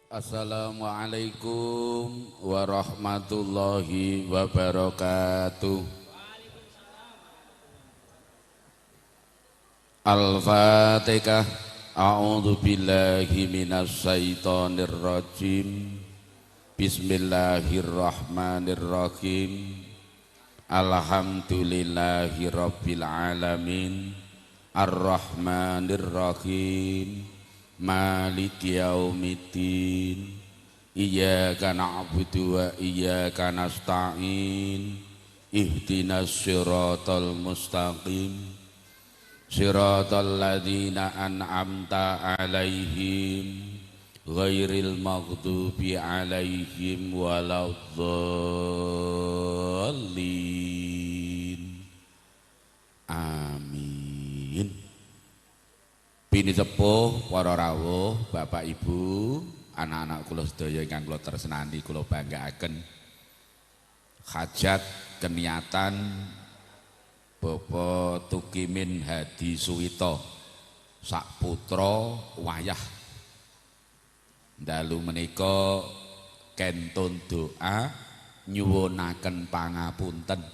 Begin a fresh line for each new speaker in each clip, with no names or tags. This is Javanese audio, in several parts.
Assalamualaikum warahmatullahi wabarakatuh. Al-Fatihah. A'udzu billahi minas syaitonir rajim. Bismillahirrahmanirrahim. Alhamdulillahi rabbil alamin. Ar-Rahmanir-Rahim. Maliki yaumiddin. Iyyaka na'budu wa iyyaka nasta'in. Ihdinas siratal mustaqim. Siratal ladzina an'amta 'alaihim ghairil maghdubi 'alaihim waladdallin. Amin. Bini sepuh, para rawuh, Bapak Ibu, anak-anak kula sedaya ingkang kula tresnani, kula banggaaken hajat keniatan Bapak Tukimin Hadi Suwito sak putra wayah dalu menika kentun doa nyuwunaken pangapunten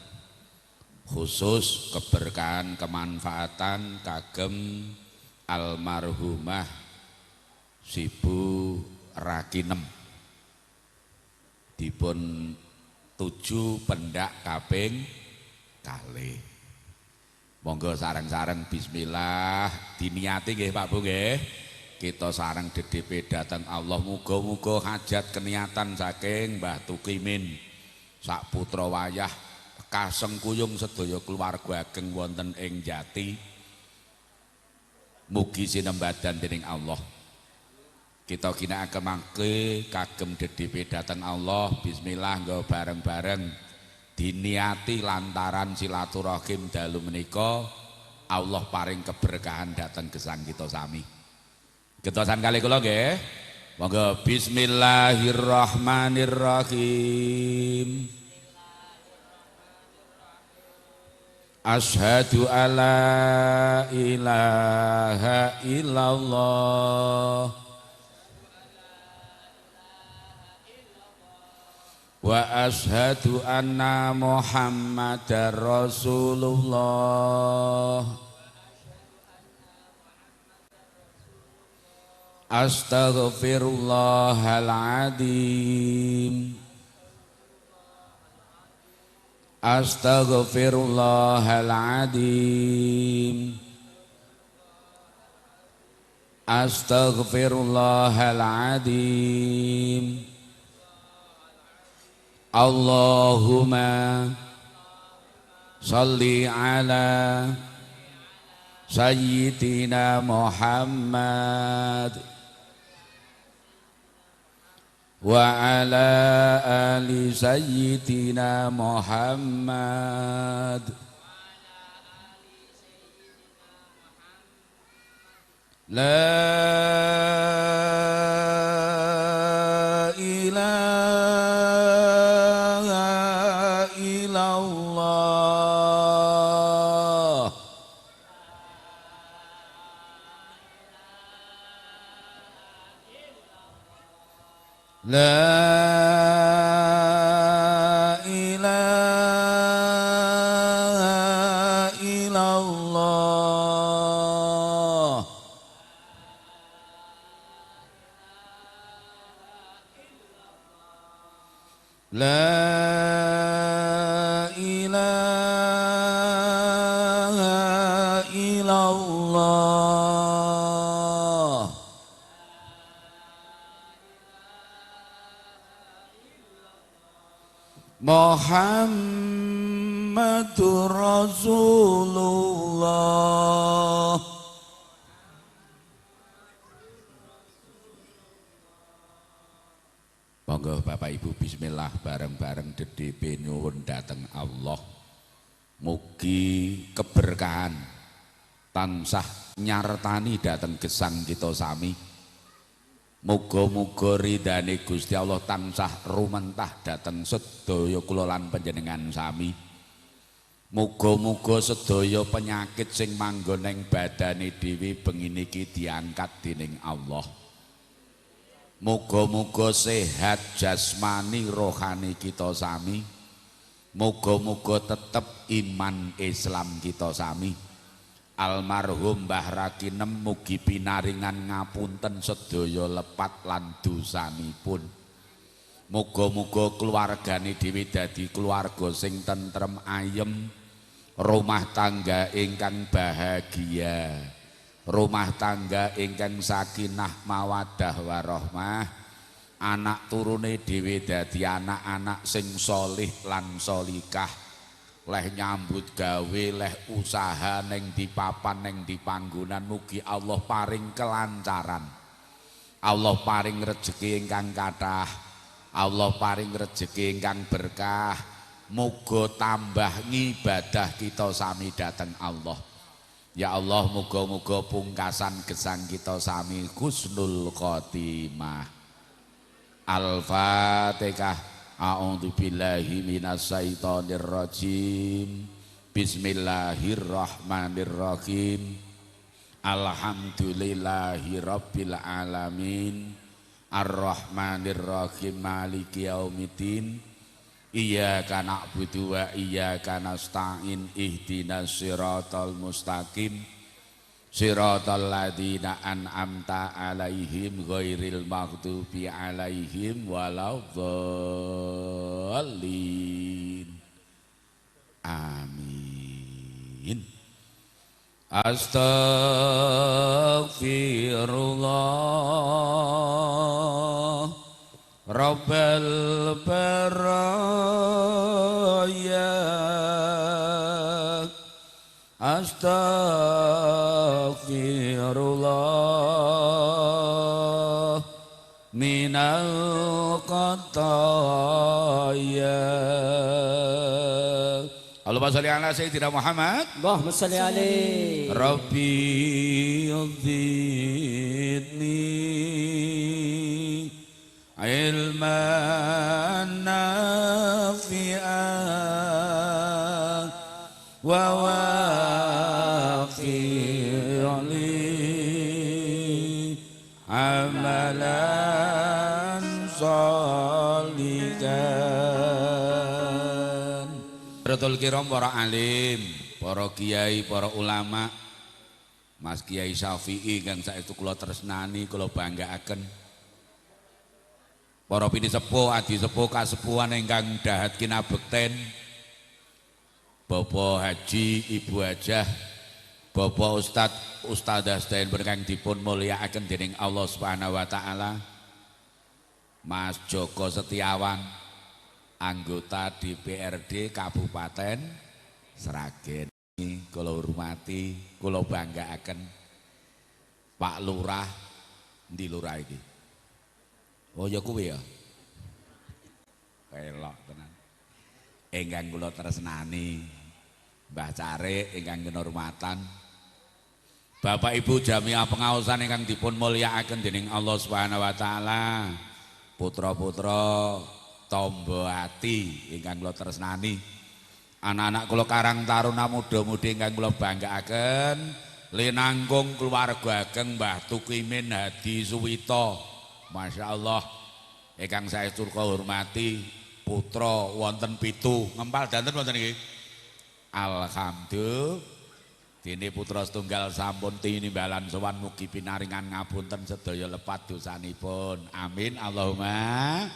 khusus keberkahan kemanfaatan kagem almarhumah Sibu Rakinem dipun tuju pendak kaping kalih. Monggo sareng-sareng bismillah diniati nggih Pak Bu nggih. Kita sareng dedhepe dhateng Allah, muga-muga hajat keniatan saking Mbah Tukimin sak putra wayah kasengkuyung sedaya keluarga ageng wonten ing Jati mugi sinembadan dening Allah. Kita ginakaken mangke kagem dedhepe dhateng Allah, bismillah nggo bareng-bareng diniati lantaran silaturahim dalu menika Allah paring keberkahan dhateng gesang kita sami. Getosan kali kula nggih. Monggo bismillahirrahmanirrahim. Asyhadu alla ilaha illallah wa asyhadu anna Muhammadar Rasulullah. Astaghfirullahaladzim. Astaghfirullahaladzim. Astaghfirullahaladzim. Allahumma salli ala Sayyidina Muhammad wa ala ali Sayyidina Muhammad. La ilaha illallah. La ilaha illallah. La ilaha illallah. Muhammadur Rasulullah. Monggo Bapak Ibu bismillah bareng-bareng dedhepe nyuwun dhateng Allah. Mugi keberkahan tansah nyartani dhateng gesang kita sami. Muga-muga ridane Gusti Allah tansah rumentah dhateng sedaya kula lan panjenengan sami. Muga-muga sedaya penyakit sing manggon ing badane dhewe bengi niki diangkat dening Allah. Muga-muga sehat jasmani rohani kita sami. Muga-muga tetep iman Islam kita sami. Almarhum Mbah Rakinem mugi pinaringan ngapunten sedaya lepat lan dosanipun. Muga-muga keluargane dhewe dadi keluarga sing tentrem ayem, rumah tangga ingkang bahagia. Rumah tangga ingkang sakinah mawaddah warahmah, anak turune dhewe dadi anak-anak sing solih lan solikah, leh nyambut gawe leh usaha neng di papan neng di panggonan mugi Allah paring kelancaran, Allah paring rejeki ingkang kathah, Allah paring rejeki ingkang berkah, muga tambah ngibadah kita sami dhateng Allah. Ya Allah, muga-muga pungkasan gesang kita sami husnul khotimah. Al-Fatihah. A'udzu billahi minasyaitonir rajim. Bismillahirrahmanirrahim. Alhamdulillahi rabbil alamin. Ar-Rahmanirrahim maliki yaumiddin. Iyyaka na'budu wa iyyaka nasta'in ihdinas siratal mustaqim siratal ladzina an'amta 'alaihim ghairil maghdubi 'alaihim waladdallin. Amin. Astaghfirullah Rabbal baraya astaghfirullah minal qataya. Allahumma sholli ala sayyidina Muhammad.
Allahumma sholli alaihi.
Rabbi zidni ilman nafi'an wa wafi'li amalan sholihan. Ratul kiram para alim, para kiai, para ulama, Mas Kiai Syafi'i kang saestu kula tresnani, kula banggaaken. Para pini sepuh, adi sepuh, kasepuhan ingkang dahat kinabekten, Bapak Haji, Ibu Hajah, Bapak Ustadz, Ustadzah sedaya ingkang dipun mulyakaken dening Allah Subhanahu wa taala. Mas Joko Setiawan, anggota DPRD Kabupaten Sragen, kula hormati, kula banggaaken. Pak Lurah, ndi lurah iki? Oh ya kuwi ya. Elok tenan. Ingkang kula tresnani Mbah Carik ingkang kinurmatan. Bapak Ibu Jamiah Pengaosan ingkang dipun mulyakaken dening Allah Subhanahu wa taala. Putra-putra Tombo Ati ingkang kula tresnani. Anak-anak kula Karang Taruna muda-mudi ingkang kula banggaaken. Linangkung keluarga ageng Mbah Tukimin Hadi Suwito. Masya Allah, ingkang saestu kula hormati, putra wonten 7, ngempal danten wonten iki. Alhamdulillah, dene putra setunggal sampun tinimbalan sowan mugi pinaringan ngapunten sedaya lepat dosanipun. Amin Allahumma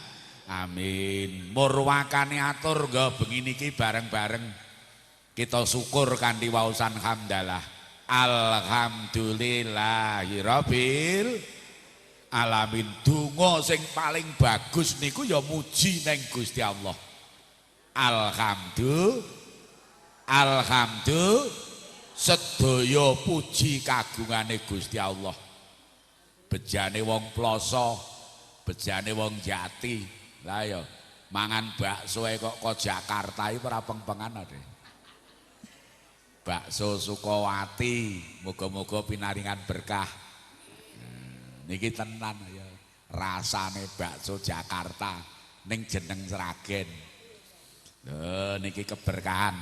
amin. Murwakane atur nggo bengi niki bareng-bareng kita syukur kanthi waosan hamdalah. Alhamdulillahirabbil alamin. Donga sing paling bagus niku ya muji neng Gusti Allah. Alhamdulillah sedaya puji kagungane Gusti Allah. Bejane wong ploso, bejane wong jati. Lah ya mangan bakso kok Jakarta iki ora peng-pengan ade. Bakso Sukawati, muga-muga pinaringan berkah. Niki tenan ya, rasane bakso Jakarta ning jeneng Sragen. Niki keberkahan.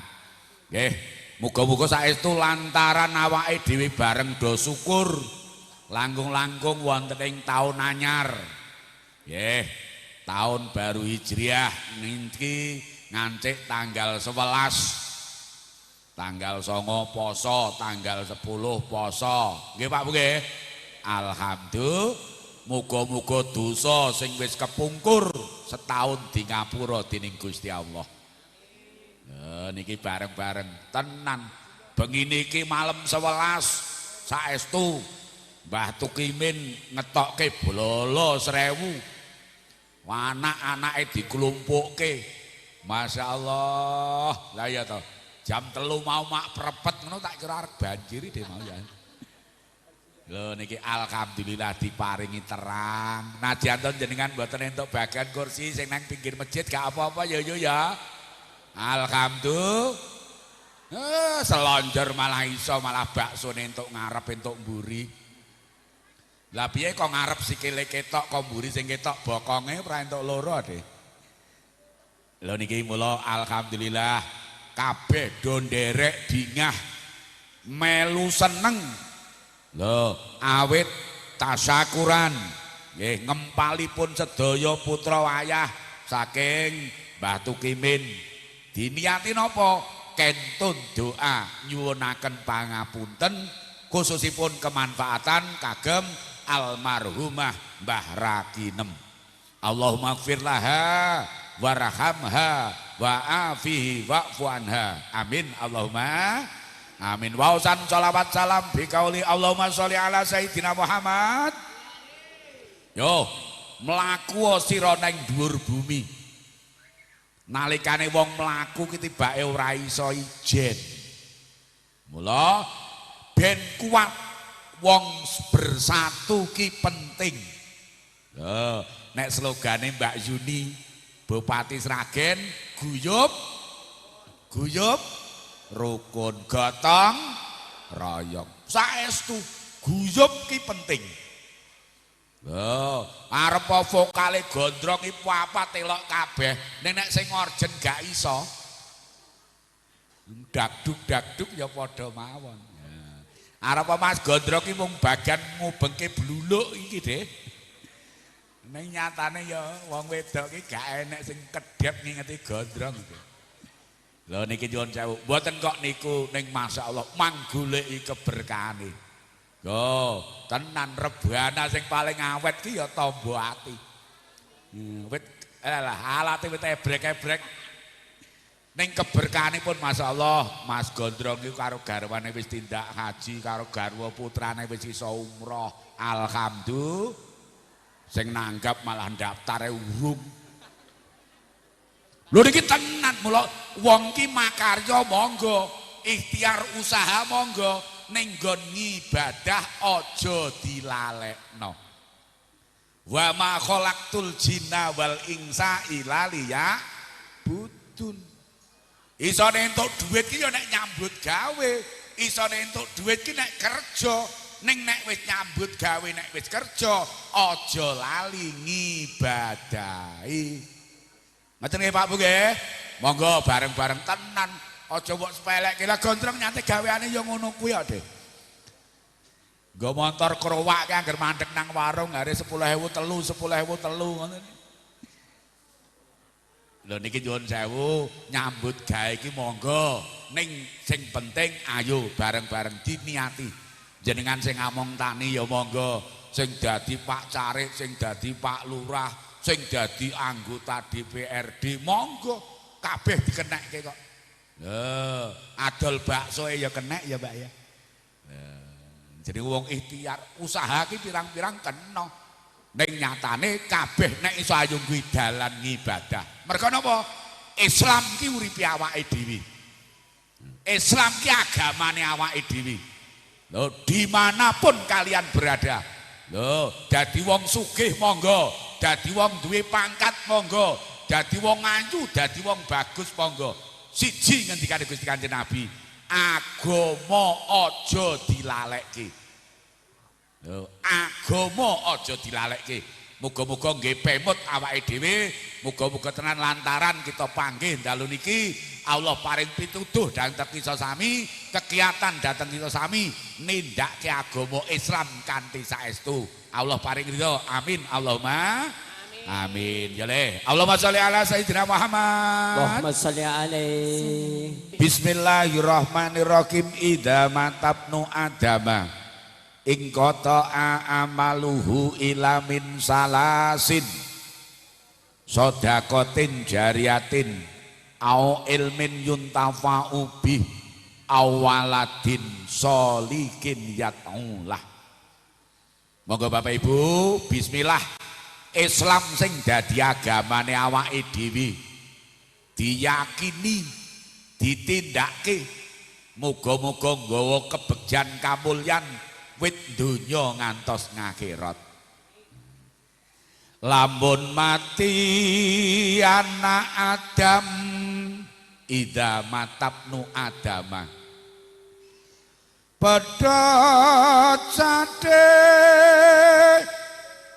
Nggih, muga-muga saestu lantaran awake dhewe bareng do syukur langkung-langkung wonten ing taun anyar Nggih, tahun baru Hijriah niki ngancik tanggal 11. Tanggal 9 poso, tanggal 10 poso. Nggih Pak Bu nggih. Alhamdulillah, muga-muga dosa sing wis kepungkur setahun di ngapura dening Gusti Allah. Niki bareng-bareng tenan. Bengi niki malam 11 saestu Mbah Tukimin ngetokke bololo 1000. Anak-anake dikelumpukke. Masya Allah. Lah ya toh. Jam 3 mau mak prepet ngono tak kira arep banjiri deh mau ya. Lho niki alhamdulillah diparingi terang. Najan to jenengan mboten entuk bagian kursi sing nang pinggir masjid gak apa-apa ya yo ya. Alhamdulillah. Selonjor malah iso malah bakso entuk ngarep entuk mburi. Lah piye kok ngarep sikile ketok kok mburi sing ketok bokonge ora entuk loro deh. Lho niki mula alhamdulillah kabeh do nderek bingah melu seneng lho awit tasyakuran nggih ngempalipun sedaya putra wayah saking Mbah Tukimin diniati napa kentun doa nyuwunaken pangapunten khususipun kemanfaatan kagem almarhumah Mbah Rakinem. Allahumma gfir laha warhamha wa'afihi wa'fu anha. Amin Allahumma amin. Wausan sholawat salam bikauli Allahumma sholli ala sayyidina Muhammad. Yo mlaku sira nang dhuwur bumi. Nalikane wong mlaku ki tibake ora iso ijen. Mula ben kuat wong bersatu ki penting. Lho nek slogane Mbak Yuni Bupati Sragen guyub rukun gotong royong saestu guyub ki penting. Lho arep vokale gondrong iki apa telok kabeh ning nek sing orjen gak iso dakduk ya padha mawon. Arep Mas Gondrong iki mung bagian ngubengke bluluk iki Dik. Ning nyatane ya wong wedok iki gak enek sing kedhep ngingeti gondrong iki. Lho niki nyuwun sewu, mboten kok niku ning masyaallah manggoleki keberkahane. Yo, tenan rebana sing paling awet ki ya tombo ati. Wit alate wit ebrek-ebrek. Ning keberkahanipun masyaallah Mas Gondrong iki karo garwane wis tindak haji, karo garwa putrane wis iso umroh. Alhamdulillah. Sing nanggap malah daftare urung. Lho niki tenan mula wong ki makarya monggo, ikhtiar usaha monggo, ning nggon ngibadah aja dilalekno. Wa ma khalaqtul jinna wal insa illa liya'budun. Iso entuk dhuwit ki ya nek nyambut gawe, iso entuk dhuwit ki nek kerja. Ning nek wis nyambut gawe nek wis kerja aja lali ngibadahi. Ngoten nggih Pak Bu nggih. Monggo bareng-bareng tenan aja mbok sepelekke. Lah Gondrong nyantik gaweane ya ngono kuwi ya, Dik. Nggo motor krowak ki angger mandek nang warung are 10.000 telu ngoten. Lho niki nyuwun sewu nyambut gawe iki monggo ning sing penting ayo bareng-bareng diniati. Jenengan sing ngamong tani ya monggo, sing dadi Pak Carik, sing dadi Pak Lurah, sing dadi anggota DPRD monggo kabeh dikenekke kok. Adol baksoe ya kenek ya Mbak ya. Jadi wong ikhtiar usaha ki pirang-pirang kena. Ning nyatane kabeh nek iso ayo kuwi dalan ngibadah. Mergo napa? Islam ki uripe awake dhewe. Islam ki agamane awake dhewe. Loh, dimanapun kalian berada, loh, dadi wong sugih monggo, dadi wong duwe pangkat monggo, dadi wong ayu, dadi wong bagus monggo. Siji ngendikane Gusti Kanjeng Nabi, agama aja dilalekke. Loh, agama aja dilalekke. Muga-muga nggih pemut awake dhewe, muga-muga tenan lantaran kita panggih dalu niki Allah paring pituduh dhateng kita sami, kegiatan dhateng kita sami nindakke agama Islam kanthi saestu. Allah paring ridho. Amin Allahumma. Amin. Ya le. Allahumma sholli ala sayyidina Muhammad.
Allahumma sholli alaihi.
Bismillahirrahmanirrahim. Idza matabnu adama ing qata'a amaluhu ila min salasin sedaqatin jariyatin au ilmin yuntafa'u bih awaladin sholikin yat'ulah. Monggo Bapak Ibu, bismillah. Islam sing dadi agamane awake dhewe diyakini ditindakake muga-muga nggawa kebegjan kamulyan wit donya ngantos ngakhirat. Lamun mati anak Adam idza matabnu adama pedhot sate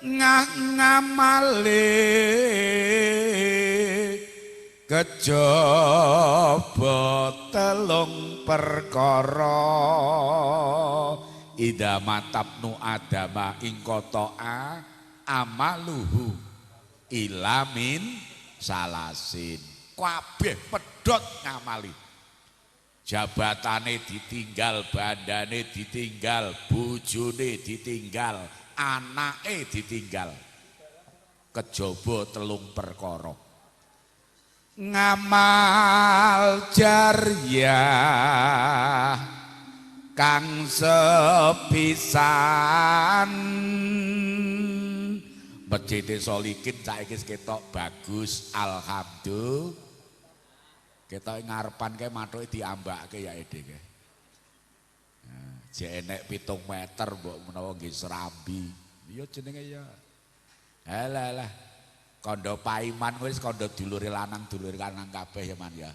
ngamale kejaba telung perkara idza matabnu adama ing qata'a amaluhu ilamin salasin kabeh pedhot ngamali jabatane ditinggal bandane ditinggal bojone ditinggal anake ditinggal kejaba telung perkara ngamal jariyah kang sepisan Masjid Sholikin saiki ketok bagus alhamdulillah ketok ngarepan kae mathuke diambake ya Ede kae jek enek 7 meter mbok menawa nggih serambi. Iya jenenge ya. Alah. Kandha Paiman wis kandha dulure lanang dulure lanang kabeh ya Man ya.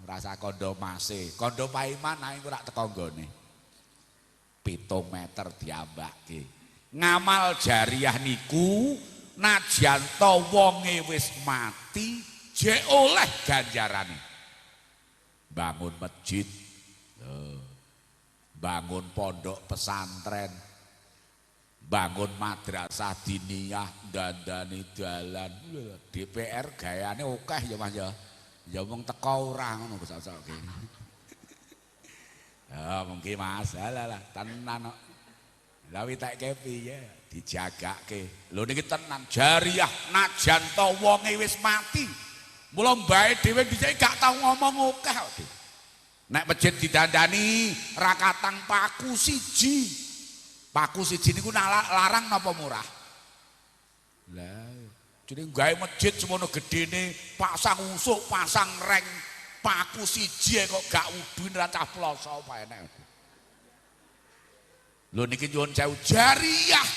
Rasa kandha mase. Kandha Paiman ae ora teko nggone. 7 meter diambake. Ngamal jariyah niku najan to wonge wis mati jek oleh ganjarane. Bangun masjid. Bangun pondok pesantren, bangun madrasah diniyah, dandani dalan, DPR gayane akeh ya Mas ya. Ya wong teko ora ngono sok-sok kene. Ya mungkin Mas, alah tenan kok. Lah witekke piye dijagake. Lho niki tenan jariyah najan to wonge wis mati. Mula mbae dhewe dhisik gak tau ngomong akeh kok. Nek masjid didandani rakatang paku siji. Paku siji niku larang napa murah? Lah, jadi gawe masjid semono gedene, pasang usuk, pasang reng, paku siji kok gak udun ra cah ploso apa enek. Lho niki nyuwun sewu jariyah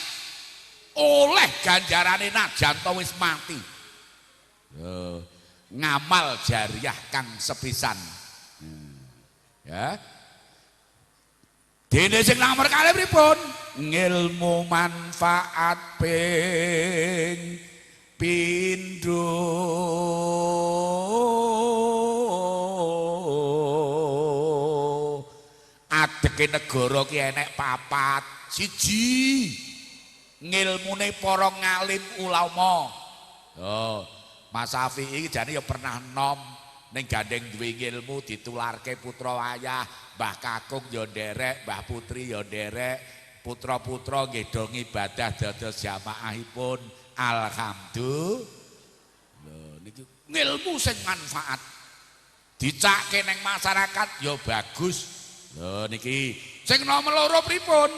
oleh ganjarane najan to wis mati. Ngamal jariyah kang sepisan. Ya. Dene sing nomor kalih pripun? Ngilmu manfaat ping pindho. Adeke negara ki enek papat. Siji, ngilmune para ngalim ulama. Mas Syafi'i jane ya pernah nom ning gandeng duwe ilmu ditularke putra wayah, Mbah Kakung ya nderek, Mbah Putri ya nderek, putra-putra nggih do ngibadah dados jamaahipun. Alhamdulillah. Lho niki ilmu sing manfaat. Dicakke ning masyarakat ya bagus. Lho niki sing nomor loro pripun?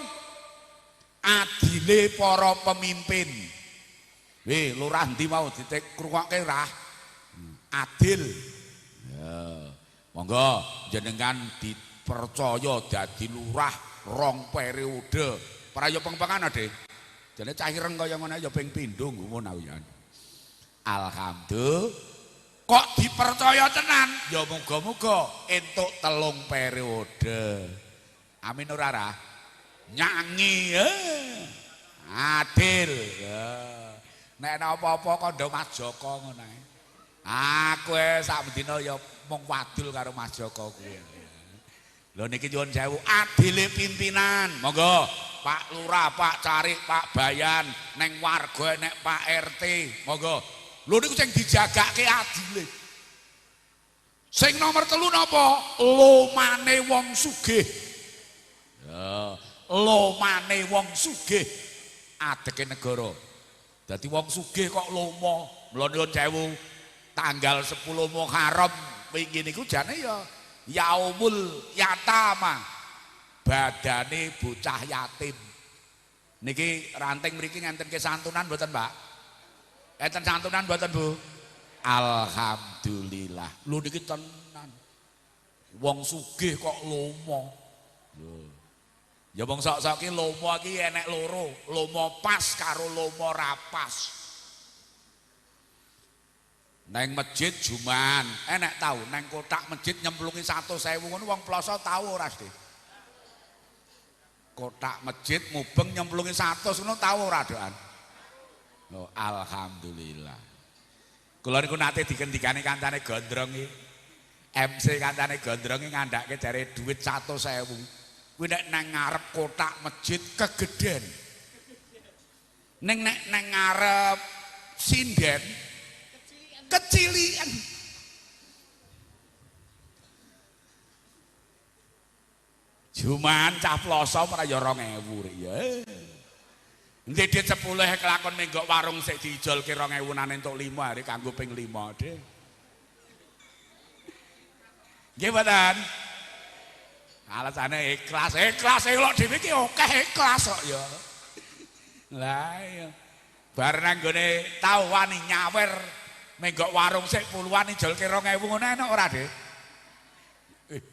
Adile para pemimpin. Lurah ndi mau ditek krungokke rah. Adil. Monggo jenengan dipercaya dadi lurah 2 periode. Prayo pengpengan Ade. Jane cah ireng kaya ngene ya ping pindho ngono awian. Alhamdulillah. Kok dipercaya tenan? Ya muga-muga entuk 3 periode. Amin ora ra? Nyanyi adil. Nek apa-apa kandha Mas Joko ngono ae. Aku sak dina ya mung wadul karo Mas Joko kuwi. Lho niki nyuwun sewu adile pimpinan. Monggo Pak Lurah, Pak Carik, Pak Bayan, neng warga nek Pak RT, monggo. Lho niku sing dijagake adile. Sing nomor 3 napa? Lomane wong sugih. Ya, lomane wong sugih adeke negara. Dadi wong sugih kok lomo. Mula nyuwun sewu tanggal 10 Muharram wingi niku jane ya Yaumul Yatama. Badane bocah yatim. Niki ranting mriki ngenten kesantunan mboten, Pak? Enten santunan mboten, Bu? Alhamdulillah. Lho niki tenan. Wong sugih kok lomo. Lho. Ya wong sok-sok ki lomo iki enek loro, lomo pas karo lomo rapas. Neng masjid Juman, enek tau neng kotak masjid nyemplungi 100.000 ngono wong ploso tau ora sih? Kotak masjid mubeng nyemplungi 100 ngono tau ora doan? Oh, alhamdulillah. Kula niku nate dikendikane kancane gondrong iki. MC kancane gondrong iki ngandhake jare dhuwit 100.000. Kuwi nek nang ngarep kotak masjid kegeden. Ning nek nang ngarep sinden kecilian. Juman cah ploso ora ya 2.000 rek ya. Ndedit 10 kelakon menggok warung sik diijolke 2.000-an entuk 5 hari kanggo ping 5 Dik. Nggih mboten? Alasane ikhlas kok dhewe iki akeh ikhlas kok ya. Lah iya. Bar nang gone tau wani nyawer menggok warung sik puluhan ijolke 2.000 ngono enak ora, Dik?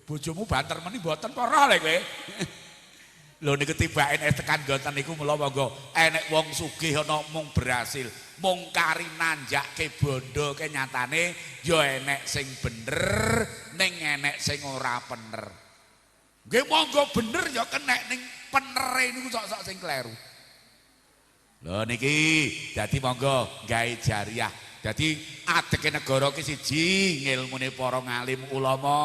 Bojomu banter meni mboten apa roh lek kowe. Lho niku tibaken tekan gonten niku mula monggo enek wong sugih ana mung berhasil mung kari nanjake bondo kenyatane ya enek sing bener ning enek sing ora bener. Nggih monggo bener ya kenek ning penere niku sok-sok sing kleru. Lho niki dadi monggo gawe jariah. Dadi adeke negara ki siji ngilmune para ngalim ulama.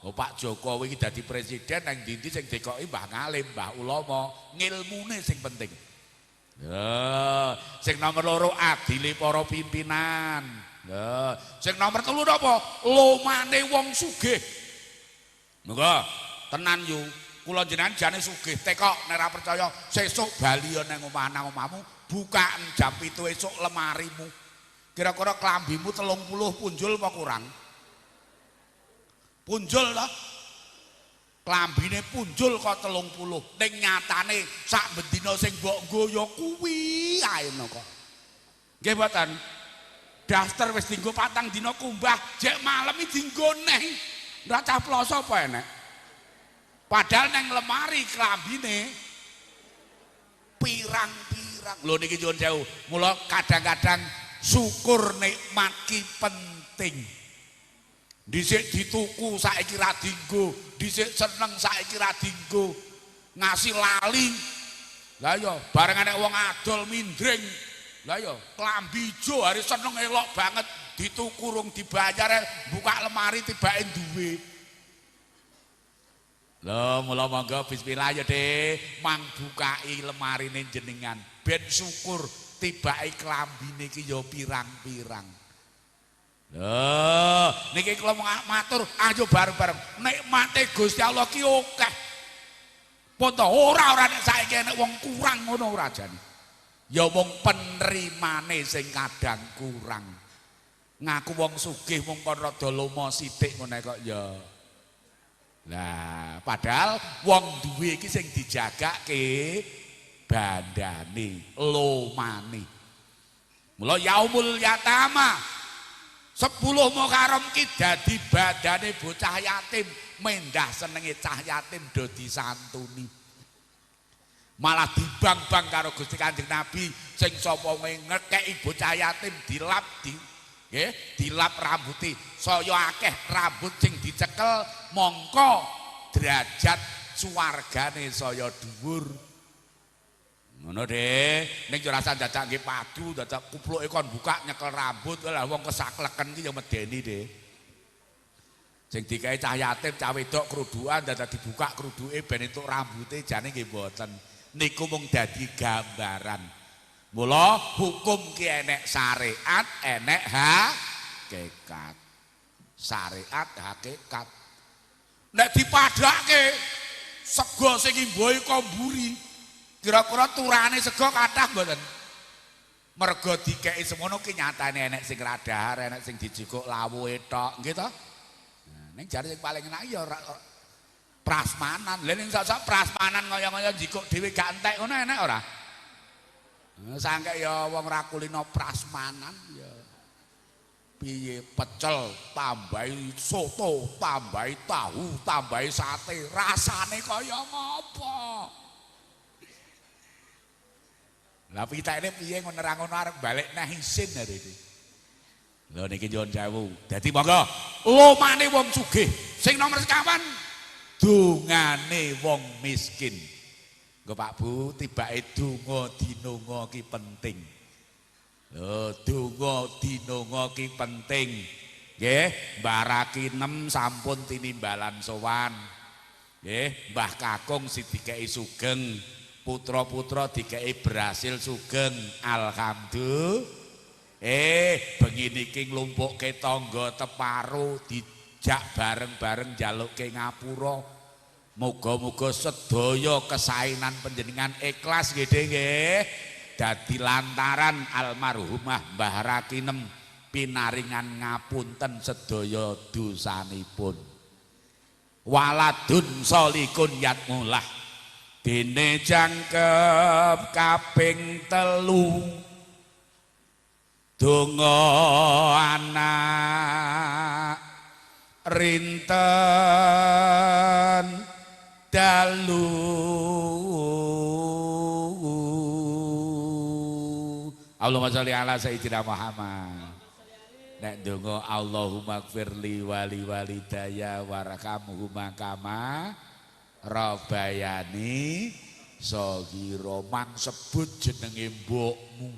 Oh, Pak Jokowi iki dadi presiden nang ndi sing dikoki mbah ngalim, mbah ulama, ngilmune sing penting. Ya, sing nomor 2 adile para pimpinan. Ya, sing nomor 3 napa? Lomane wong sugih. Monggo tenan yu, kula jenengan jane sugih, tekok nek ora percaya sesuk bali nang omahmu, bukaan jam 7 esuk lemarimu. Kira-kira klambimu 30 punjul apa kurang? Punjul lah, klambine punjul kok 30. Ning nyatane sak bendina sing mbok nggo ya kuwi ae kok. Nggih mboten. Daster wis dienggo 4 dina kumbah, jek malem iki dienggo neh. Ora cah ploso apa enek. Padahal nang lemari klambine pirang-pirang. Lho niki nyuwun sewu. Mula kadang-kadang syukur nikmat ki penting. Dhisik dituku saiki ra dienggo, dhisik seneng saiki ra dienggo. Ngasih lali. Lah ya, bareng nek wong adol mindring. Lah ya, klambi ijo hari seneng elok banget, dituku rung dibayar, buka lemari tibake duwe. Lho, mula monggo bismillah ya, Dik, mang bukai lemarine jenengan. Ben syukur tibake klambine iki ya pirang-pirang. Loh, niki kula matur ayo bareng-bareng nikmate Gusti Allah ki akeh. Ponto ora nek saiki nek wong kurang ngono ora jane. Ya wong penerimane sing kadang kurang. Ngaku wong sugih mung kon rada lomo sithik ngene kok ya. Lah, padahal wong duwe iki sing dijagake bandane, lomane. Mula Yaumul Yatama 10 Muharram ki dadi badane bocah yatim, mendah senenge cah yatim do disantuni. Malah dibang-bang karo Gusti Kanjeng Nabi sing sapa ngekeki bocah yatim dilap nggih, dilap rambuti. Saya akeh rambut sing dicekel mongko derajat suwargane saya dhuwur. Ngono Dik, ning jurasan dadak nggih padu, dadak kupluke kon buka nyekel rambut, lah wong kesakleken ki ya medeni Dik. Sing dikae cah yatim, cah wedok krudukan dadak dibuka kruduke ben entuk rambute jane nggih mboten. niku mung dadi gambaran. Mula hukum ki enek syariat, enek hakikat. Syariat, hakikat. Nek dipadhake sego sing imbuhe komburi, kira-kira turane sego kathah mboten? Mergo dikeki semono ki nyatane enek sing radhahar, enek sing dijikuk lawuhe tok, nggih to? Nah, ning jare sing paling enak ya prasmanan. Lha ning sak prasmanan kaya-kaya jikuk dhewe gak entek ngono enek ora? Sangke ya wong ra kulino prasmanan ya. Piye pecel tambahi soto, tambahi tahu, tambahi sate, rasane kaya ngopo? Lah pitake piye ngono ra ngono arep balik neh isin hari iki. Lho niki nyuwun sewu. Dadi monggo lumane wong sugih. Sing nomor sekawan dungane wong miskin. Nggo Pak Bu, tibake donga dinonga ki penting. Lho, donga dinonga ki penting. Nggih, Mbah Rakinem sampun tinimbalan sowan. Nggih, Mbah Kakung sidikeki sugeng, putra-putra dikeki berhasil sugeng. Alhamdulillah. Bengi niki nglumpukke tangga teparo dijak bareng-bareng njalukke ngapura. Muga-muga sedaya kesainan panjenengan ikhlas nggih nggih. Dadi lantaran almarhumah Mbah Rakinem pinaringan ngapunten sedaya dosanipun. Waladun solikun yatmulah dene jangkep kaping 3 donga anak rinten dalu Allahumma sholli ala sayyidina Muhammad. Nek donga Allahumma gfirli wali walidaya warhamhuma kama rabbayani shaghira. Mang sebut jenenge mbokmu,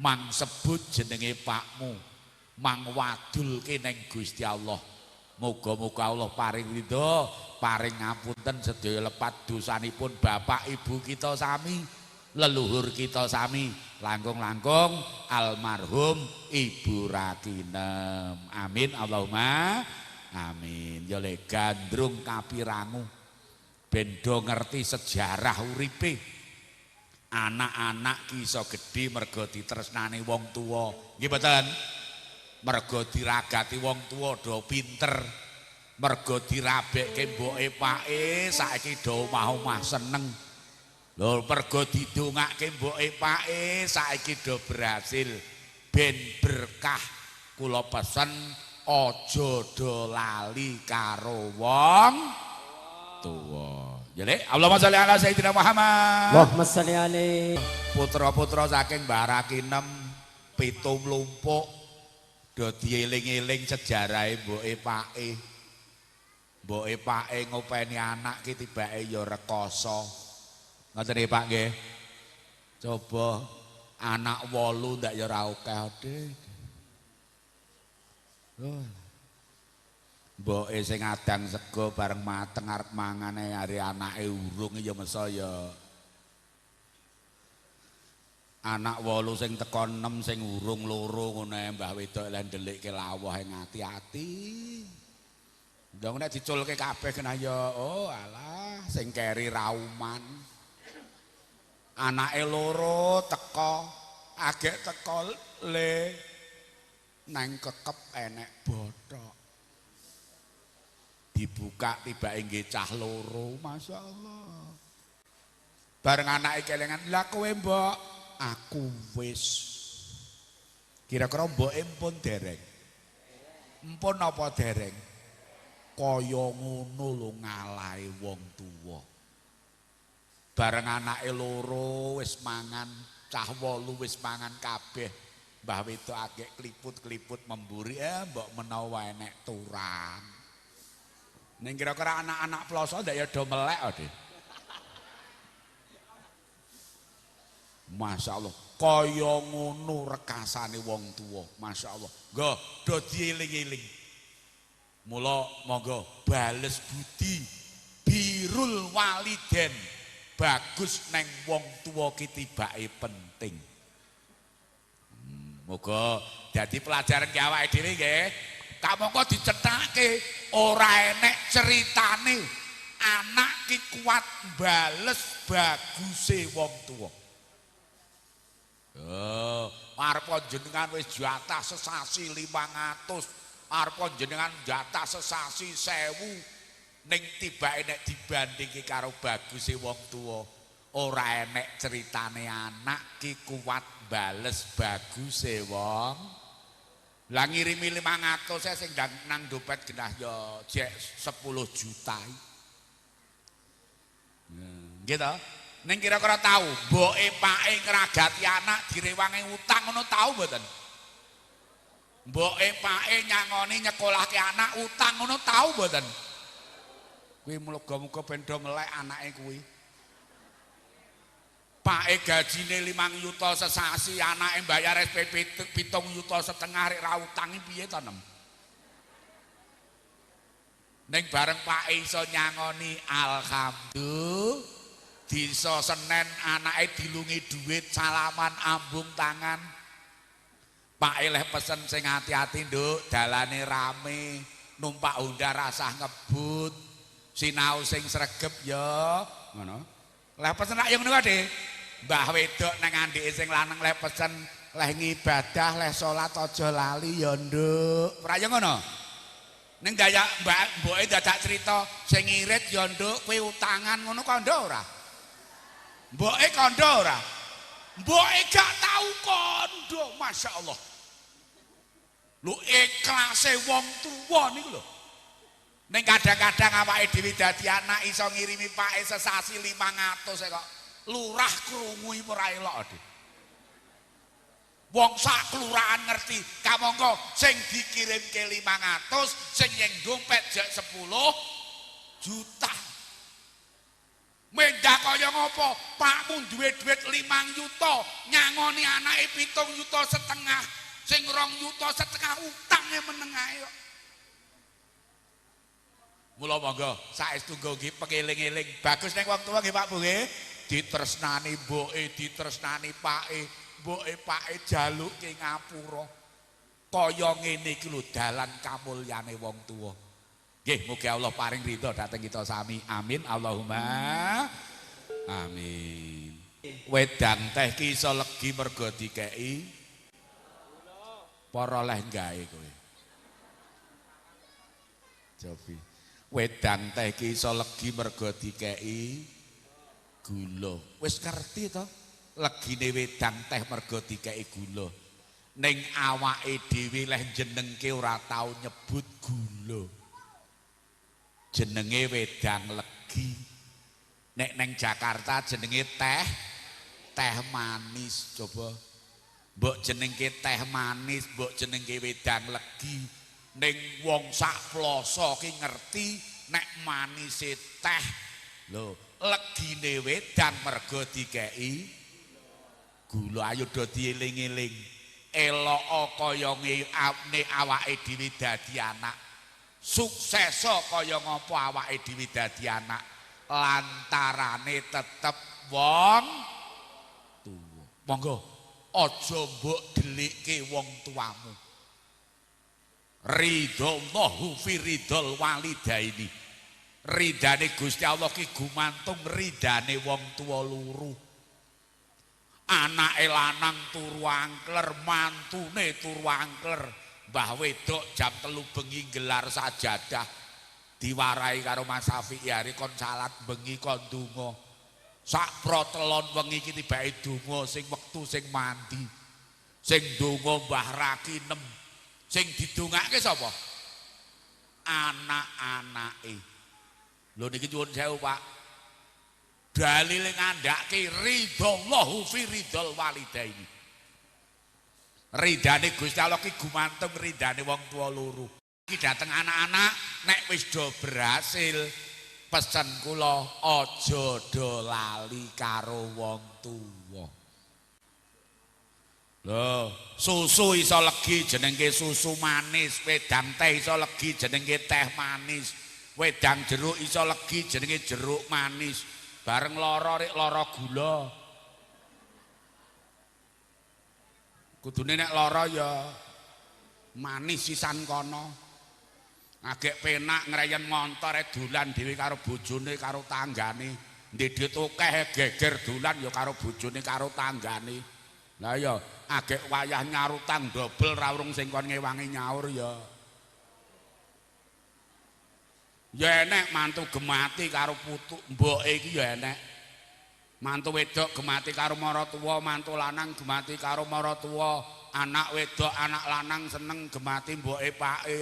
mang sebut jenenge pakmu, mang wadulke ning Gusti Allah. Moga-moga Allah paring ridho, paring ngapunten sedaya lepat dosanipun bapak ibu kita sami, leluhur kita sami, langkung-langkung almarhum Ibu Rakinem. Amin Allahumma amin. Ya le gandrung kapirangu ben do ngerti sejarah uripe. Anak-anak ki iso gedhe mergo ditresnani wong tuwa. Nggih mboten? Mergo diragati wong tuwa do pinter, mergo dirabekke mboke pake saiki do omah-omah seneng. Lho mergo didongake mboke pake saiki do berhasil. Ben berkah kula pesen aja do lali karo wong tuwa. Ya Nek, Allahumma sholli ala sayyidina Muhammad.
Allahumma sholli alaihi.
Putra-putra saking Mbah Rakinem pitu mlumpuk do dieling-eling sejarahe mboke pake. Mboke pake ngopeni anak ki tibake ya rekoso. Ngoten nggih Pak nggih. Coba anak 8 ndak ya ora akeh Dik. Mboke sing adang sego bareng mateng arep mangane hari anake urung ya mesa ya anak 8 sing teko 6 sing urung loro ngono ae Mbah wedok lan ndelikke lawuh ing ati-ati. Ndang nek diculke kabeh kena ya oh alah sing keri rauman. Anake loro teko, agek teko le nang kekep enek bothok. Dibuka tibake nggih cah loro, masyaallah. Bareng anake kelengan, "Lah kowe, Mbok?" "Aku wis." Kira-kira mboke mpun dereng? Mpun apa dereng? Kaya ngono lho ngalahi wong tuwa. Bareng anake loro wis mangan, cah 8 wis mangan kabeh. Mbah wedok agek kliput-kliput memburi, mbok menawa enek turang. Ning kira-kira anak-anak ploso ndak ya do melek Dik. Masyaallah, kaya ngono rekasane wong tuwa, masyaallah. Nggo do dieling-eling. Mula monggo bales budi birrul waliden. bagus neng wong tuwa ki tibake penting. Moga dadi pelajaran ki awake dhewe nggih. Kamangka dicethake ora enek ceritane anak ki kuat bales baguse wong tuwa. Oh, arep jenengan wis jatah sesasi 500, arep jenengan jatah sesasi 1000 ning tibake nek dibandingke karo baguse wong tuwa. Ora enek ceritane anak ki kuat bales baguse wong. Lah ngirimi 500 sing nang dompet genah ya jek 10 juta. Gitu. Ning kira-kira tahu mboke pake ngragati anak direwangi utang ngono tahu mboten? Mboke pake nyangoni nyekolahke anak utang ngono tahu mboten? Kuwi muga-muga ben do melek anake kuwi. Pake gajine 5 yuta sesasi, anake mbayar SPP 7,5 juta rek ra utangi piye to Nem? Ning bareng Pak iso nyangoni alhamdulillah disa Senen anake dilungi duit salaman ambung tangan. Pak leh pesen sing hati-hati nduk, dalane rame, numpak Honda rasah ngebut, sinau sing sregep ya ngono. Leh pesen rak yo ngono wae. Mbah wedok nang andike sing lanang leh pesen leh ngibadah leh salat aja lali ya nduk. Ora yo ngono. Ning daya mboke dadak cerita sing ngirit ya nduk kowe utangan ngono kandha ora? Mboke kandha ora? Mboke gak tau kandha, masyaallah. Lho ikhlase wong tuwa niku lho. Ning kadang-kadang awake dhewe dadi anak iso ngirimi pake sesasi 500 kok lurah krungu ora elok Dik. Wong sak kelurahan ngerti, kamangka sing dikirimke 500, sing ning dompet jek 10 juta. Mendah kaya ngopo? Pakmu duwe duit 5 juta, nyangoni anake 7,5 juta, sing 2,5 juta utange menengae kok. Mula monggo saestu nggih pengeling-eling bagus ning wong tuwa nggih Pak Bu nggih. Ditresnani mboke, ditresnani pake, mboke pake jaluke ngapura. Kaya ngene iki lho dalan kamulyane wong tuwa. Nggih, mugi Allah paring ridho dhateng kita sami. Amin Allahumma amin. Wedang teh ki iso legi mergo dikeki para leh gawe kowe. Jobi. Wedang teh ki iso legi mergo dikeki gula. Wis ngerti to? Legine wedang teh mergo dikeki gula. Ning awake dhewe leh jenengke ora tau nyebut gula. Jenenge wedang legi. Nek neng Jakarta jenenge teh manis. Coba mbok jenengke teh manis, mbok jenengke wedang legi. Ning wong sak ploso ki ngerti nek manise teh. Lho, legine wedang mergo dikeki gula. Ayo do dieling-eling. Elok kaya ngene awake dhewe dadi anak. Sukses kaya ngopo awake dhewe dadi anak. Lantarane tetep wong tuwa. Monggo aja mbok delikke wong tuamu. Ridallahu fi ridal walidaini. Ridane Gusti Allah ki gumantung ridane wong tuwa loro. Anake lanang turu angkler, mantune turu angkler. Mbah wedok jam 3 bengi gelar sajadah. Diwarai karo Mas Safi'i hari kon salat bengi kon donga. Sak protelon wengi iki tibake donga sing wektu sing mandi. Sing donga Mbah Rakinem. Sing didongake sapa? Anak-anake. Lho niki nyuwun sewu Pak. Dalile ngandhake ridallahu fi ridal walidaini. Ridane Gusti Allah ki gumantung ridane wong tuwa loro. Iki dateng anak-anak nek wis do berhasil pesen kula aja do lali karo wong tuwa. Lho, susu iso legi jenenge susu manis, wedang teh iso legi jenenge teh manis. Wedang jeruk iso legi jenenge jeruk manis. Bareng lara rek lara gula. Kudune nek lara ya manis sisan kono. Agek penak ngreyen montore dolan dhewe karo bojone karo tanggane. Ndedit akeh geger dolan ya karo bojone karo tanggane. Lah ya agek wayah nyarutang dobel ra urung sing kon ngewangi nyaur ya. Ya enek mantu gemati karo putu mboke iki ya enek. Mantu wedok gemati karo maratuwa, mantu lanang gemati karo maratuwa, anak wedok anak lanang seneng gemati mboke pake.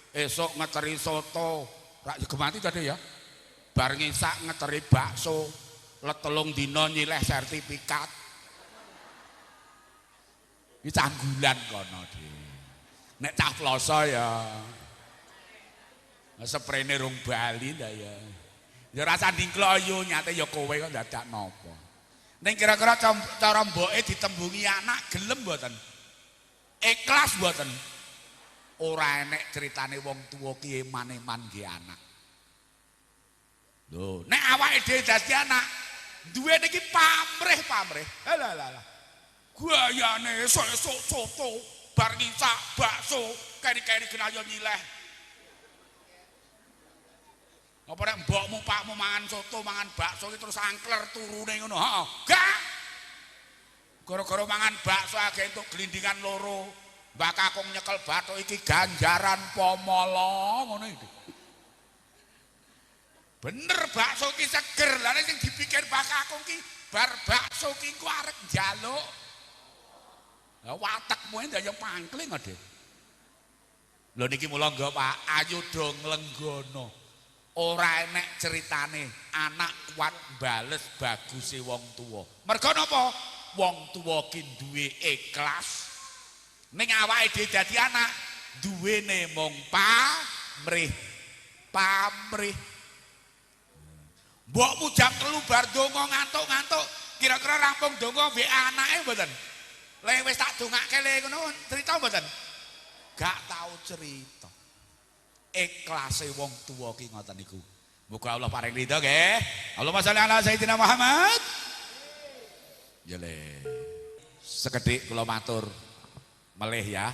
Esuk ngeteri soto, rak gemati tadi ya. Bar ngisak ngeteri bakso, letelung dina nyileh sertifikat. Iki canggulan kono dhewe. Nek cah ploso ya seprene rong bali ndak ya. Ya rasa dingkloyo nyate ya kowe kok dadak napa. Ning kira-kira cara mboke ditembungi anak gelem mboten? Ikhlas mboten? Ora enek critane wong tuwa ki eman-eman nggih anak. Lho, nek awake dhewe dadi anak, duwe niki pamrih-pamrih. Halah. Gayane esuk-esuk soto, bar ngisak bakso, keri-keri kenayo nyileh. Apa nek mbokmu pakmu mangan soto, mangan bakso terus angkler turune ngono? Heeh. Gak. Gara-gara mangan bakso agek entuk glindingan loro. Mbak Kakung nyekel bathuk iki ganjaran pomolo ngono iki. Bener bakso ki seger. Lah nek sing dipikir Mbak Kakung ki bar bakso ki ku arek njaluk. Lah watekmu ndaya pangkling Dik. Lho niki mula nggo Pak, ayo do nglenggana. Ora enek ceritane anak kuat bales baguse wong tuwa. Mergo napa? Wong tuwa ki duwe ikhlas. Ning awake dhewe dadi anak duwene mung pamrih. Mbokmu jam 3 bar donga ngantuk-ngantuk, kira-kira rampung donga mbek anake mboten? Lha wis tak dongake le ngono crita mboten? Gak tau cerita. Ikhlase wong tuwa ki ngoten niku. Muga Allah paring ridho nggih. Allahumma sholli ala sayyidina Muhammad. Ya le. Sekedhik kula matur melih ya.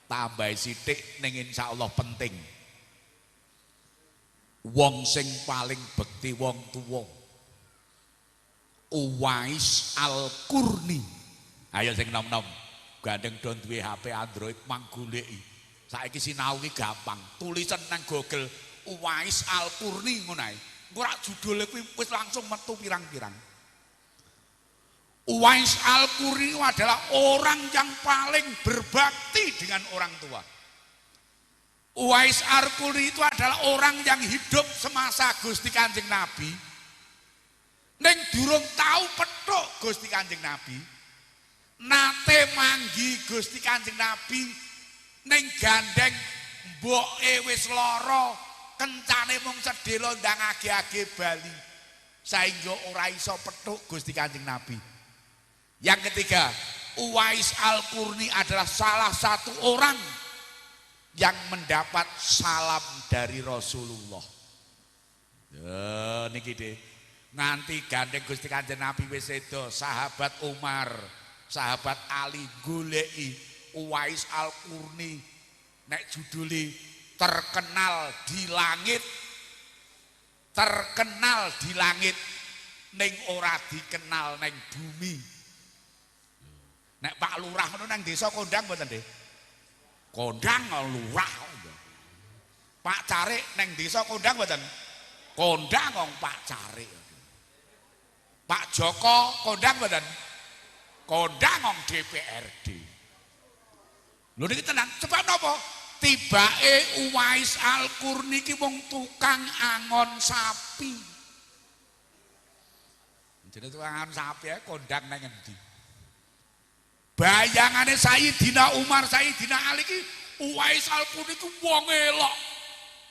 Tambah sithik ning insyaallah penting. Wong sing paling bekti wong tuwa. Uwais Al-Qurni. Ayo sing nom-nom. Gandeng don duwe HP Android manggoleki. Saiki sinau ki gampang. Tulisan nang Google Uwais Al-Qurni ngono ae. Ora judule kuwi wis langsung metu pirang-pirang. Uwais Al-Qurni adalah orang yang paling berbakti dengan orang tua. Uwais Al-Qurni itu adalah orang yang hidup semasa Gusti Kanjeng Nabi. Ning durung tahu petuk Gusti Kanjeng Nabi. Nate manggi Gusti Kanjeng Nabi ning gandeng mboke wis lara, kencane mung sedhela ndang age-age bali. Saengga ora iso petuk Gusti Kanjeng Nabi. Yang ketiga, Uwais Al-Qurni adalah salah satu orang yang mendapat salam dari Rasulullah. Ya niki deh. Nanti gandeng Gusti Kanjeng Nabi wis sedo, sahabat Umar, sahabat Ali goleki Uwais Al-Qurni nek juduli terkenal di langit. Terkenal di langit ning ora dikenal ning bumi. Nek Pak Lurah ngono nang desa kondang mboten, Dik? Kondang lurah. Pak Carik nang desa kondang mboten? Kondang wong Pak Carik. Pak Joko kondang mboten? Kondang wong DPRD. Lho niki tenan, sebab napa? Tibake Uwais Al-Qurni ki wong tukang angon sapi. Jenenge tukang angon sapi ae kondang nang endi? Bayangane Sayyidina Umar, Sayyidina Ali ki Uwais Al-Qurni ku wong elok.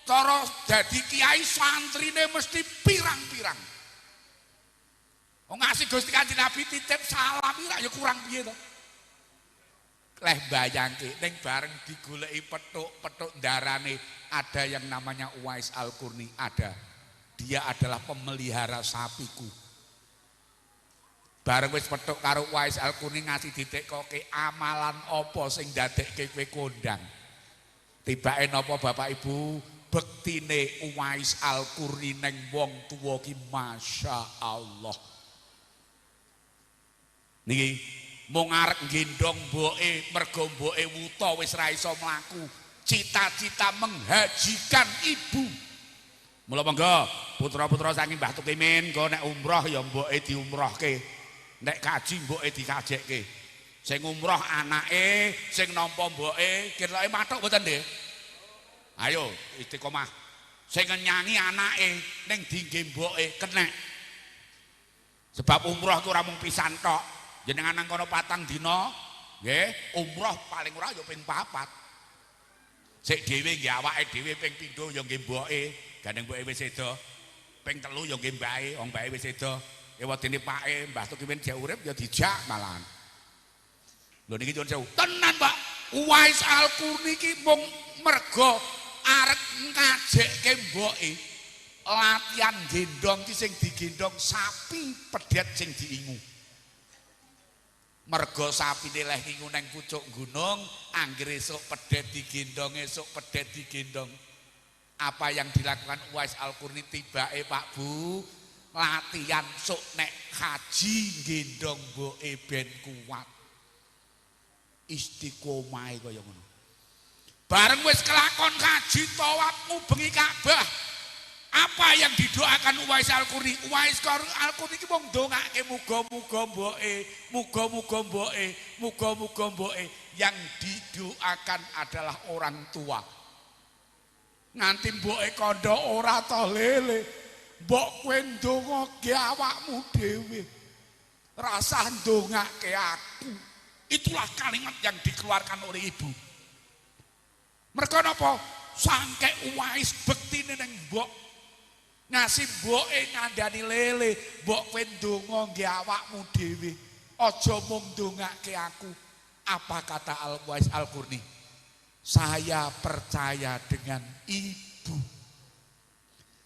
Cara dadi kiai santrine mesti pirang-pirang. Wong ngasih Gusti Kanjeng Nabi titip salam ora ya kurang piye to. Leh bayangke ning bareng digoleki petuk-petuk darane ada yang namanya Uwais Al-Qurni ada di dia adalah pemelihara sapiku. Bareng wis petuk karo Uwais Al-Qarni ngasih ditekoke amalan apa sing ndadekke kowe kondang. Tibake napa Bapak Ibu, bektine Uwais Al-Qarni ning wong tuwa ki Masya Allah. Niki mung arep gendong mboke mergo mboke wuta wis ra iso mlaku. Cita-cita menghajikan ibu. Mula monggo putra-putra saking Mbah Tukimin nggo nek umroh ya mboke diumrohke. Nek kaji mboke dikajekke. Sing umroh anake, sing nampa mboke, kirake mathuk mboten nggih? Ayo istiqomah. Sing nyanyi anake ning dingge mboke kenek. Sebab umroh ku ora mung pisan tok. Jenengan nang kono 4 dina, nggih, umroh paling ora ya ping 4. Sik dhewe nggih awake dhewe ping 7 ya nggih mboke, gandeng mboke wis seda. Ping 3 ya nggih mbae, wong mbae wis seda. Ewadene pake Mbah Tukimin jek urip ya dijak malahan. Lho niki nyuwun sewu. Tenan, Pak. Uwais Al-Qarni iki mung mergo arep ngajekke mboke latihan gendong ki sing digendong sapi pedhet sing diingu. Mergo sapine leh ngingu nang pucuk gunung, anggere esuk pedhet digendong, esuk pedhet digendong. Apa yang dilakukan Uwais Al-Qarni tibake Pak Bu? Latihan sok nek haji gendong mboke ben kuat. Istiqomahe kaya ngono. Bareng wis kelakon haji tawaf ngubengi Ka'bah. Apa yang didoakan Uwais Al-Qarni? Uwais Al-Qarni iki mung ndongake muga-muga mboke yang didoakan adalah orang tua. Nganti mboke kandha ora to lele. Mbok kowe ndongake awakmu dhewe. Rasa ndongake aku. Itulah kalimat yang dikeluarkan oleh ibu. Mergo napa? Sangke Uwais bektine ning mbok. Ngasih mboke ngandani lele, mbok kowe ndonga nggih awakmu dhewe. Aja mung ndongake aku. Apa kata Uwais Al-Qarni? Saya percaya dengan ibu.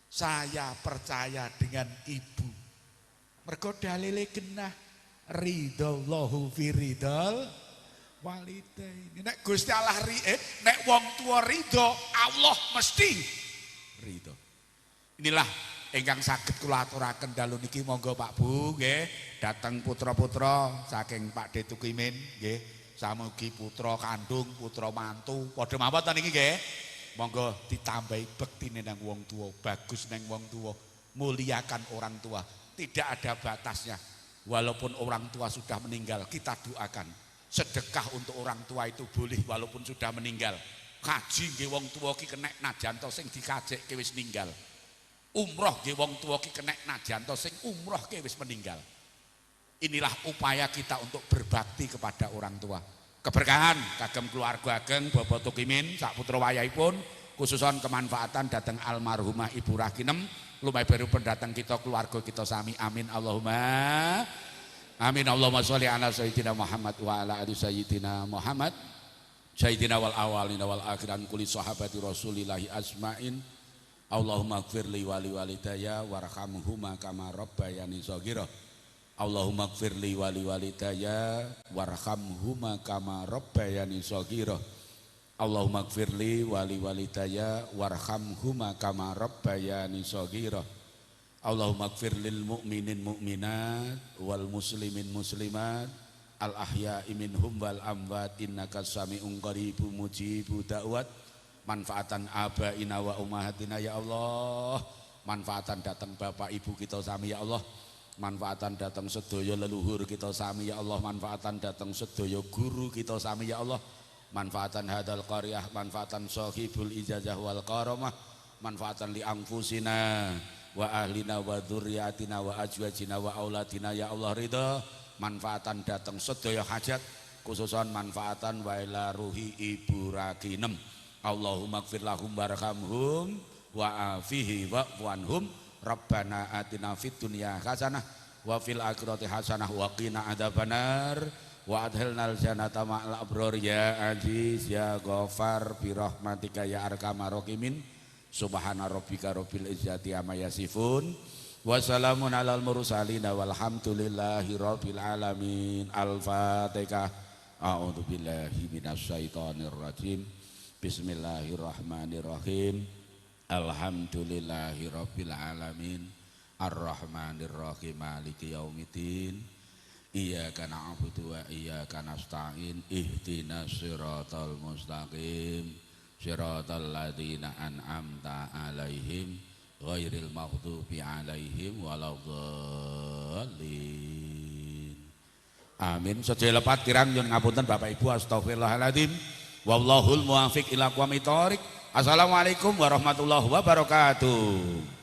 Saya percaya dengan ibu. Mergo dalile genah ridallahu fi ridal walidain. Nek Gusti Allah nek wong tua ridho, Allah mesti ridho. Inilah ingkang saged kula aturaken dalu niki, monggo Pak Bu nggih, dateng putra-putra saking Pak De Tukimin nggih, samugi putra kandung, putra mantu padha mawon ta niki nggih. Monggo ditambahi bektine nang wong tua, bagus nang wong tua, muliakan orang tua, tidak ada batasnya. Walaupun orang tua sudah meninggal, kita doakan. Sedekah untuk orang tua itu boleh walaupun sudah meninggal. Kaji nggih wong tua ki kenek najanto sing dikajekke wis ninggal. Umroh nggih wong tua ki kenek najanto sing umroh ke wis meninggal. Inilah upaya kita untuk berbakti kepada orang tua. Keberkahan kagem keluarga ageng Bapak Tukimin sak putra wayahipun, khususon kemanfaatan datang almarhumah Ibu Rakinem, lumai baru pendatang kita keluarga kita sami, amin Allahumma amin. Allahumma sholli ala sayyidina Muhammad wa ala ali sayyidina Muhammad sayyidina wal awalina wal akhiran kulli sahabati rasulillahi asma'in. Allahumma gfirli wali walidayya warhamhuma kama rabbayani shaghira. Allahumma gfirli wali walidayya warhamhuma kama rabbayani shaghira. Allahumma gfirli wali walidayya warhamhuma kama rabbayani shaghira. Allahumma gfirlil mu'minin mu'minat wal muslimin muslimat al ahya'i minhum wal amwat innaka sami'un qaribun mujibud da'wat. Manfaatan abaina wa ummahatina ya Allah, manfaatan datang bapak ibu kita sami ya Allah, manfaatan datang sedaya leluhur kita sami ya Allah, manfaatan datang sedaya guru kita sami ya Allah, manfaatan hadal qaryah, manfaatan sahibul ijazah wal karamah, manfaatan li anfusina wa ahlina wa dzurriyyatina wa azwajina wa auladina ya Allah ridha, manfaatan datang sedaya hajat, khususan manfaatan wa ila ruhi Ibu Rakinem. Allahumma gfir lahum warhamhum wa afihi wa'fuanhum. Rabbana atina fid dunya hasanah wa fil akhirati hasanah wa qina adzabannar wa adkhilnal jannata ma'al abrar ya aziz ya ghafar bi rahmatika ya arhamar rahimin Subhana rabbika rabbil izzati amma yasifun. Wassalamun alal mursalin walhamdulillahi rabbil alamin. Al-Fatihah. A'udzu billahi minasyaitonir rajim. Bismillahirrahmanirrahim. Alhamdulillahi rabbil alamin. Ar-Rahmanir Rahim Maliki yaumiddin. Iyyaka na'budu wa iyyaka nasta'in. Ihdinas siratal mustaqim. Siratal ladzina an'amta 'alaihim ghairil maghdubi 'alaihim waladdallin. Amin. Sedaya lepat kirang nyuwun ngapunten Bapak Ibu, astagfirullahaladzim. Wallahul muwaffiq ila aqwamit thoriq. Assalamualaikum warahmatullahi wabarakatuh.